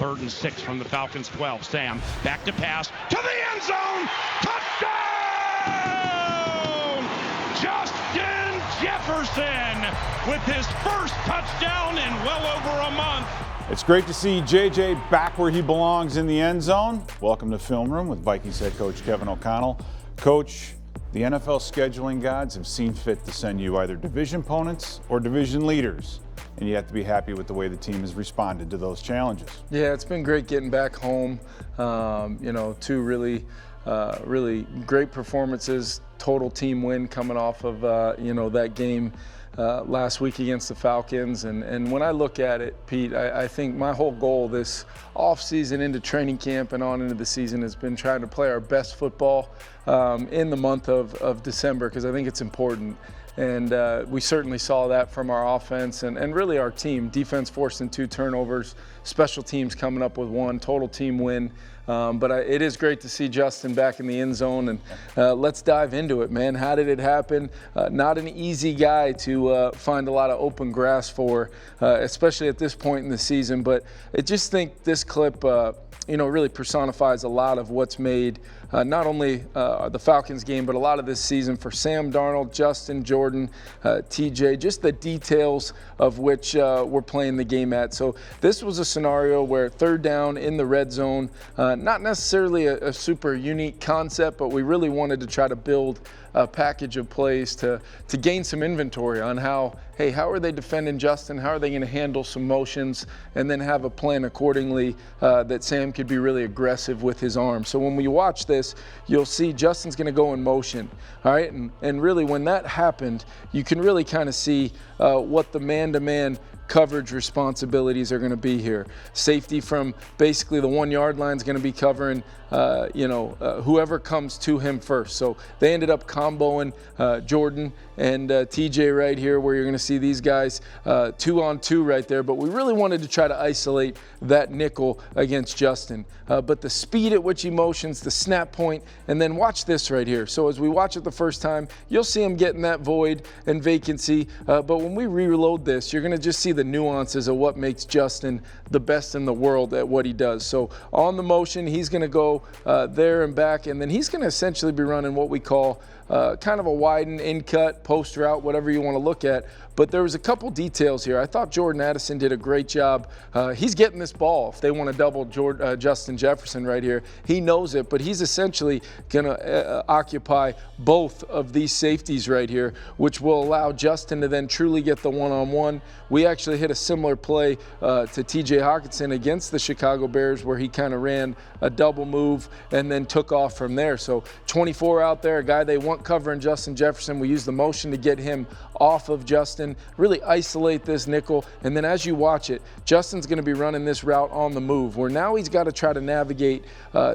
3rd and 6 from the Falcons 12. Sam back to pass to the end zone. Touchdown! Justin Jefferson with his first touchdown in well over a month. It's great to see JJ back where he belongs in the end zone. Welcome to Film Room with Vikings head coach Kevin O'Connell. Coach, the NFL scheduling gods have seen fit to send you either division opponents or division leaders, and you have to be happy with the way the team has responded to those challenges. Yeah, it's been great getting back home. Two really great performances. Total team win coming off of that game last week against the Falcons. And when I look at it, Pete, I think my whole goal this offseason into training camp and on into the season has been trying to play our best football in the month of December, because I think it's important. And we certainly saw that from our offense and really our team. Defense forcing 2 turnovers, special teams coming up with 1, total team win. But it is great to see Justin back in the end zone, and let's dive into it, man. How did it happen? Not an easy guy to find a lot of open grass for, especially at this point in the season. But I just think this clip, really personifies a lot of what's made not only the Falcons game, but a lot of this season for Sam Darnold, Justin, Jordan, TJ, just the details of which we're playing the game at. So this was a scenario where 3rd down in the red zone, not necessarily a super unique concept, but we really wanted to try to build a package of plays to gain some inventory on how are they defending Justin? How are they going to handle some motions? And then have a plan accordingly that Sam could be really aggressive with his arm. So when we watch this, you'll see Justin's going to go in motion. All right. And really when that happened, you can really kind of see what the man-to-man coverage responsibilities are going to be here. Safety from basically the 1-yard line is going to be covering whoever comes to him first. So they ended up comboing Jordan and TJ right here, where you're going to see these guys 2-on-2 right there. But we really wanted to try to isolate that nickel against Justin. But the speed at which he motions, the snap point, and then watch this right here. So as we watch it the first time, you'll see him getting that void and vacancy. But when we reload this, you're going to just see the nuances of what makes Justin the best in the world at what he does. So on the motion, he's going to go there and back, and then he's going to essentially be running what we call kind of a widened in-cut, post route, whatever you want to look at. But there was a couple details here. I thought Jordan Addison did a great job. He's getting this ball. If they want to double Justin Jefferson right here, he knows it, but he's essentially going to occupy both of these safeties right here, which will allow Justin to then truly get the one-on-one. We actually hit a similar play to TJ Hawkinson against the Chicago Bears, where he kind of ran a double move and then took off from there. So 24 out there, a guy they want covering Justin Jefferson. We use the motion to get him off of Justin, really isolate this nickel, and then as you watch it, Justin's going to be running this route on the move, where now he's got to try to navigate,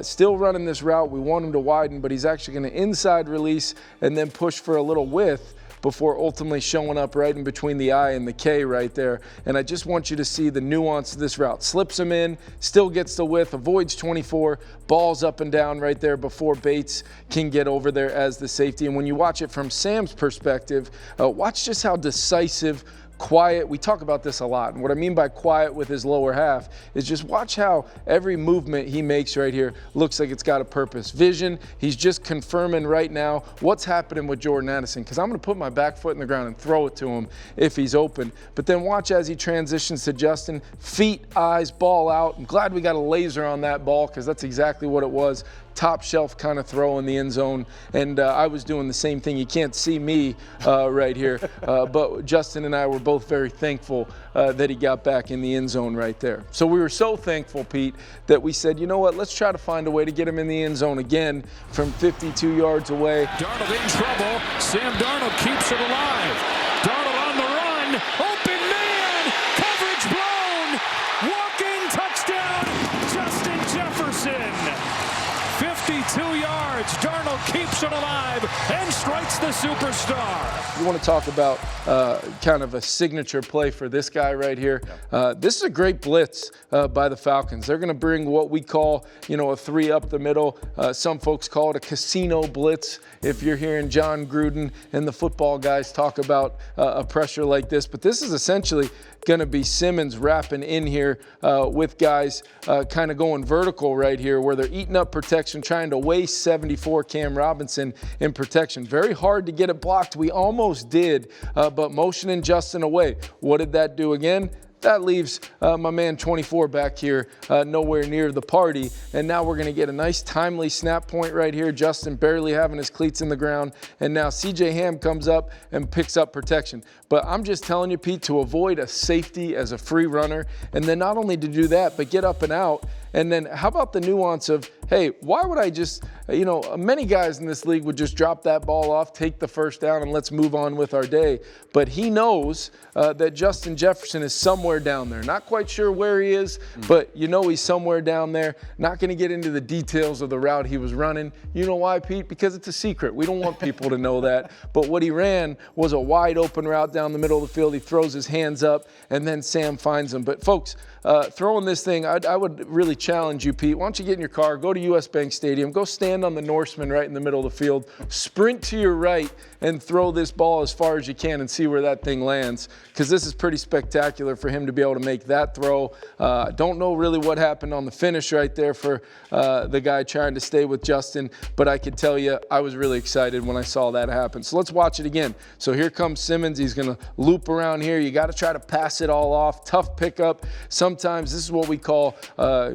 still running this route. We want him to widen, but he's actually going to inside release and then push for a little width before ultimately showing up right in between the I and the K right there. And I just want you to see the nuance of this route. Slips him in, still gets the width, avoids 24, balls up and down right there before Bates can get over there as the safety. And when you watch it from Sam's perspective, watch just how decisive, quiet. We talk about this a lot. And what I mean by quiet with his lower half is just watch how every movement he makes right here looks like it's got a purpose. Vision, he's just confirming right now what's happening with Jordan Addison, because I'm going to put my back foot in the ground and throw it to him if he's open. But then watch as he transitions to Justin, feet, eyes, ball out. I'm glad we got a laser on that ball, because that's exactly what it was. Top shelf kind of throw in the end zone, and I was doing the same thing. You can't see me right here, but Justin and I were both very thankful that he got back in the end zone right there. So we were so thankful, Pete, that we said, you know what, let's try to find a way to get him in the end zone again from 52 yards away. Darnold in trouble. Sam Darnold keeps it alive. Darnold on the run. Open man. Coverage blown. Walking touchdown. Justin Jefferson. 52 yards. Darnold keeps it alive and strikes the superstar. You want to talk about kind of a signature play for this guy right here. This is a great blitz by the Falcons. They're going to bring what we call, a 3 up the middle. Some folks call it a casino blitz if you're hearing John Gruden and the football guys talk about a pressure like this. But this is essentially going to be Simmons wrapping in here with guys kind of going vertical right here where they're eating up protection, trying to waste 74 Cam Robinson in protection. Very hard to get it blocked. We almost did, but motioning Justin away. What did that do again? That leaves my man 24 back here nowhere near the party. And now we're going to get a nice timely snap point right here. Justin barely having his cleats in the ground. And now CJ Ham comes up and picks up protection. But I'm just telling you, Pete, to avoid a safety as a free runner, and then not only to do that, but get up and out. And then how about the nuance of, hey, why would I just, many guys in this league would just drop that ball off, take the first down, and let's move on with our day. But he knows that Justin Jefferson is somewhere down there. Not quite sure where he is, but he's somewhere down there. Not going to get into the details of the route he was running. You know why, Pete? Because it's a secret. We don't want people to know that. But what he ran was a wide open route down the middle of the field. He throws his hands up, and then Sam finds him. But folks, throwing this thing, I would really challenge you, Pete. Why don't you get in your car, go to US Bank Stadium, go stand on the Norseman right in the middle of the field, sprint to your right, and throw this ball as far as you can and see where that thing lands, because this is pretty spectacular for him to be able to make that throw. Don't know really what happened on the finish right there for the guy trying to stay with Justin, but I could tell you I was really excited when I saw that happen. So let's watch it again. So here comes Simmons. He's going to loop around here. You got to try to pass it all off. Tough pickup. Sometimes this is what we call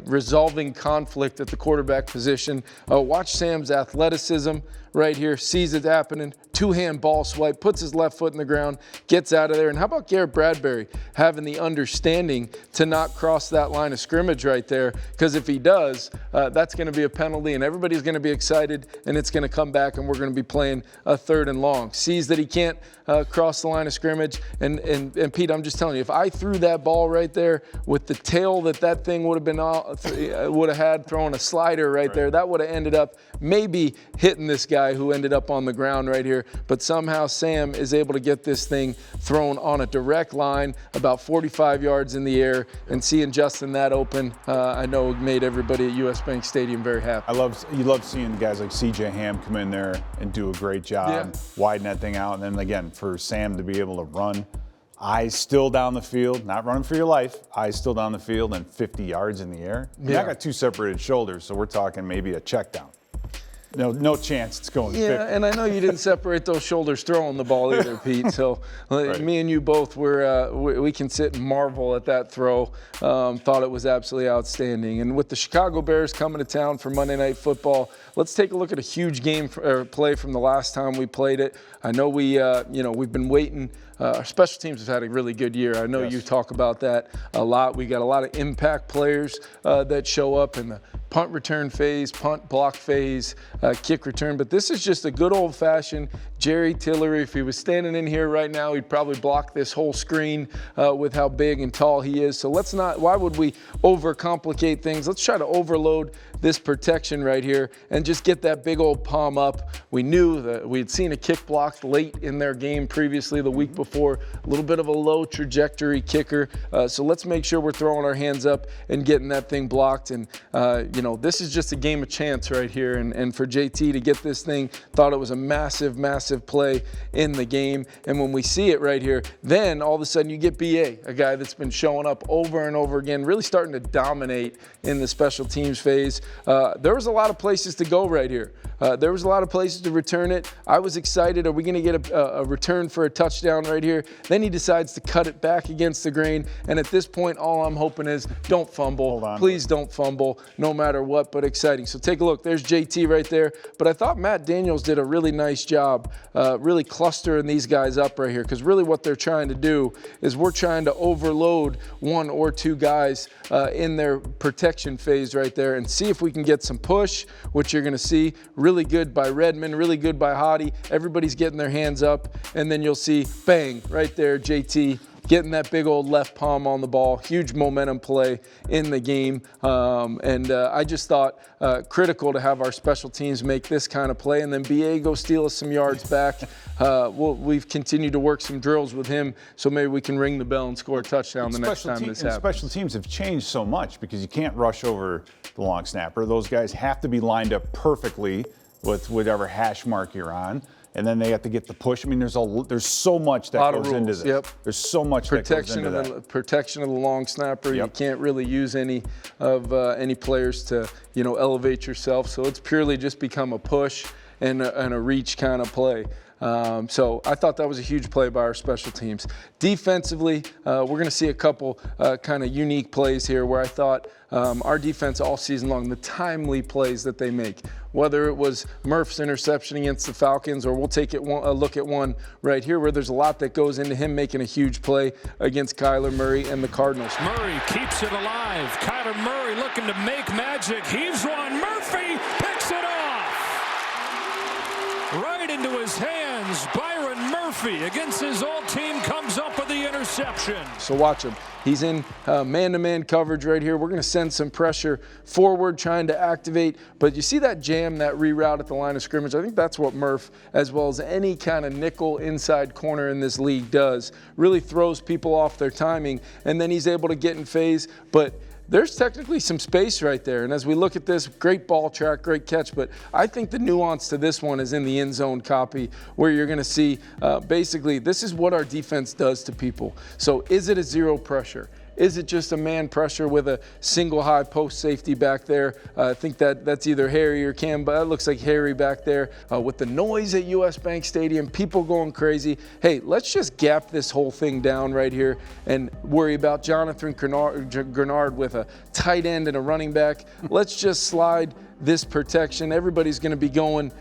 resolving conflict at the quarterback position. Watch Sam's athleticism right here, sees it happening, two-hand ball swipe, puts his left foot in the ground, gets out of there. And how about Garrett Bradbury having the understanding to not cross that line of scrimmage right there? Because if he does, that's going to be a penalty, and everybody's going to be excited, and it's going to come back, and we're going to be playing a 3rd and long. Sees that he can't cross the line of scrimmage, and Pete, I'm just telling you, if I threw that ball right there with the tail that thing would have had throwing a slider right there, that would have ended up maybe hitting this guy who ended up on the ground right here. But somehow Sam is able to get this thing thrown on a direct line about 45 yards in the air, and seeing Justin that open, I know made everybody at US Bank Stadium very happy. You love seeing guys like CJ Ham come in there and do a great job, widen that thing out, and then again for Sam to be able to run eyes still down the field, not running for your life, eyes still down the field and 50 yards in the air. I got 2 separated shoulders, so we're talking maybe a check down. No chance it's going 50. Yeah, and I know you didn't separate those shoulders throwing the ball either, Pete. So me and you both we can sit and marvel at that throw. Thought it was absolutely outstanding. And with the Chicago Bears coming to town for Monday Night Football, let's take a look at a huge game play from the last time we played it. I know we've been waiting. Our special teams have had a really good year. I know you talk about that a lot. We got a lot of impact players that show up in the punt return phase, punt block phase, kick return. But this is just a good old-fashioned Jerry Tillery. If he was standing in here right now, he'd probably block this whole screen with how big and tall he is. So why would we overcomplicate things? Let's try to overload this protection right here and just get that big old palm up. We knew that we had seen a kick blocked late in their game previously the week before, a little bit of a low trajectory kicker. So let's make sure we're throwing our hands up and getting that thing blocked. And, this is just a game of chance right here. And for JT to get this thing, thought it was a massive, massive play in the game. And when we see it right here, then all of a sudden you get BA, a guy that's been showing up over and over again, really starting to dominate in the special teams phase. There was a lot of places to go right here. There was a lot of places to return it. I was excited. Are we going to get a return for a touchdown right here? Then he decides to cut it back against the grain. And at this point, all I'm hoping is don't fumble. Please don't fumble, no matter what, but exciting. So take a look. There's JT right there. But I thought Matt Daniels did a really nice job really clustering these guys up right here, because really what they're trying to do is we're trying to overload 1 or 2 guys in their protection phase right there and see if we can get some push, which you're going to see. Really good by Redmond, really good by Hottie. Everybody's getting their hands up, and then you'll see, bang, right there, JT getting that big old left palm on the ball. Huge momentum play in the game. I just thought critical to have our special teams make this kind of play, and then BA go steal us some yards back. We've continued to work some drills with him, so maybe we can ring the bell and score a touchdown the next time this happens. Special teams have changed so much because you can't rush over the long snapper. Those guys have to be lined up perfectly with whatever hash mark you're on. and then they have to get the push. I mean, there's so much that goes into this. Yep. There's so much that goes into that. Protection of the long snapper. Yep. You can't really use any players to elevate yourself. So it's purely just become a push and a reach kind of play. So I thought that was a huge play by our special teams. Defensively, we're going to see a couple kind of unique plays here where I thought our defense all season long, the timely plays that they make, whether it was Murph's interception against the Falcons, or we'll take a look at one right here where there's a lot that goes into him making a huge play against Kyler Murray and the Cardinals. Murray keeps it alive. Kyler Murray looking to make magic. Heaves one. Murphy picks it off. Right into his hands. Byron Murphy against his old team comes up with the interception. So watch him. He's in man-to-man coverage right here. We're going to send some pressure forward, trying to activate. But you see that jam, that reroute at the line of scrimmage? I think that's what Murph, as well as any kind of nickel inside corner in this league does. Really throws people off their timing, and then he's able to get in phase. But there's technically some space right there. And as we look at this, great ball track, great catch. But I think the nuance to this one is in the end zone copy, where you're going to see basically this is what our defense does to people. So is it a zero pressure? Is it just a man pressure with a single high post safety back there? I think that's either Harry or Cam, but it looks like Harry back there with the noise at US Bank Stadium, people going crazy. Hey, let's just gap this whole thing down right here and worry about Jonathan Grenard with a tight end and a running back. Let's just slide this protection. Everybody's going to be going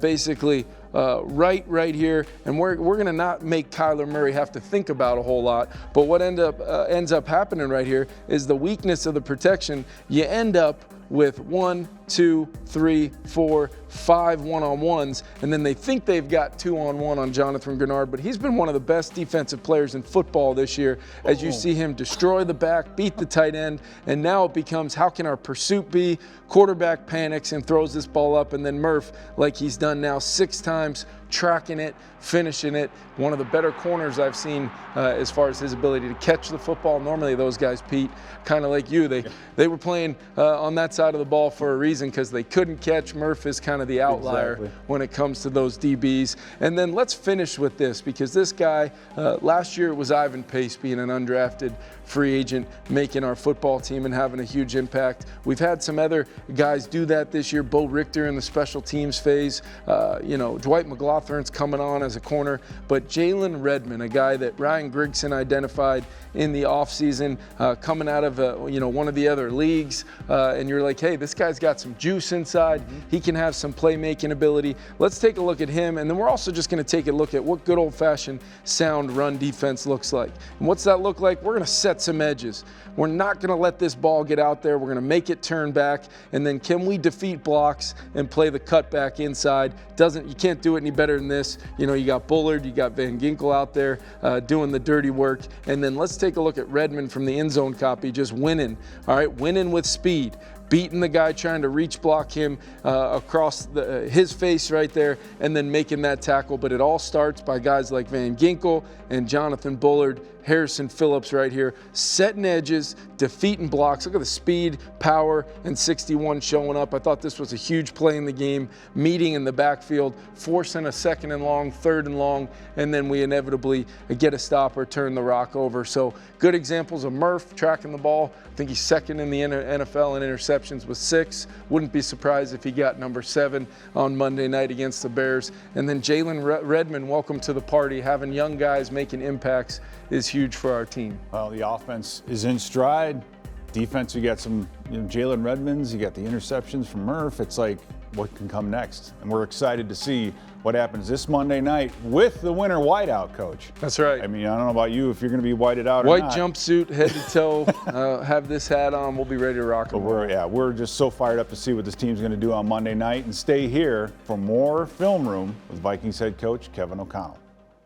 basically right here, and we're going to not make Kyler Murray have to think about a whole lot. But what ends up happening right here is the weakness of the protection. You end up with 1, 2, 3, 4, 5 one-on-ones, and then they think they've got 2-on-1 on Jonathan Grenard, but he's been one of the best defensive players in football this year as you see him destroy the back, beat the tight end, and now it becomes how can our pursuit be? Quarterback panics and throws this ball up, and then Murph, like he's done now 6 times, tracking it, finishing it. One of the better corners I've seen as far as his ability to catch the football. Normally those guys, Pete, kind of like you, they were playing on that side of the ball for a reason because they couldn't catch. Murph is kind of the outlier when it comes to those DBs. And then let's finish with this, because this guy, last year it was Ivan Pace being an undrafted free agent, making our football team and having a huge impact. We've had some other guys do that this year. Bo Richter in the special teams phase. Dwight McLaughlin's coming on as a corner. But Jalen Redmond, a guy that Ryan Grigson identified in the offseason, coming out of one of the other leagues, and you're like, hey, this guy's got some juice inside. He can have some playmaking ability. Let's take a look at him, and then we're also just going to take a look at what good old-fashioned sound run defense looks like. And what's that look like? We're going to set some edges. We're not going to let this ball get out there. We're going to make it turn back, and then can we defeat blocks and play the cutback inside? You can't do it any better than this. You got Bullard, you got Van Ginkel out there doing the dirty work, and then let's take a look at Redmond from the end zone copy, just winning. All right, winning with speed. Beating the guy trying to reach block him across his face right there, and then making that tackle. But it all starts by guys like Van Ginkel and Jonathan Bullard, Harrison Phillips right here, setting edges, defeating blocks. Look at the speed, power, and 61 showing up. I thought this was a huge play in the game, meeting in the backfield, forcing a 2nd and long, 3rd and long, and then we inevitably get a stop or turn the rock over. So good examples of Murph tracking the ball. I think he's 2nd in the NFL in interceptions with 6. Wouldn't be surprised if he got number 7 on Monday night against the Bears. And then Jalen Redmond, welcome to the party. Having young guys making impacts is huge for our team. Well, the offense is in stride. Defense, you got some Jalen Redmonds, you got the interceptions from Murph. It's like, what can come next? And we're excited to see what happens this Monday night with the winter whiteout, Coach. That's right. I mean, I don't know about you if you're going to be whited out or White not. jumpsuit, head to toe, have this hat on. We'll be ready to rock. But we're just so fired up to see what this team's going to do on Monday night. And stay here for more Film Room with Vikings head coach Kevin O'Connell.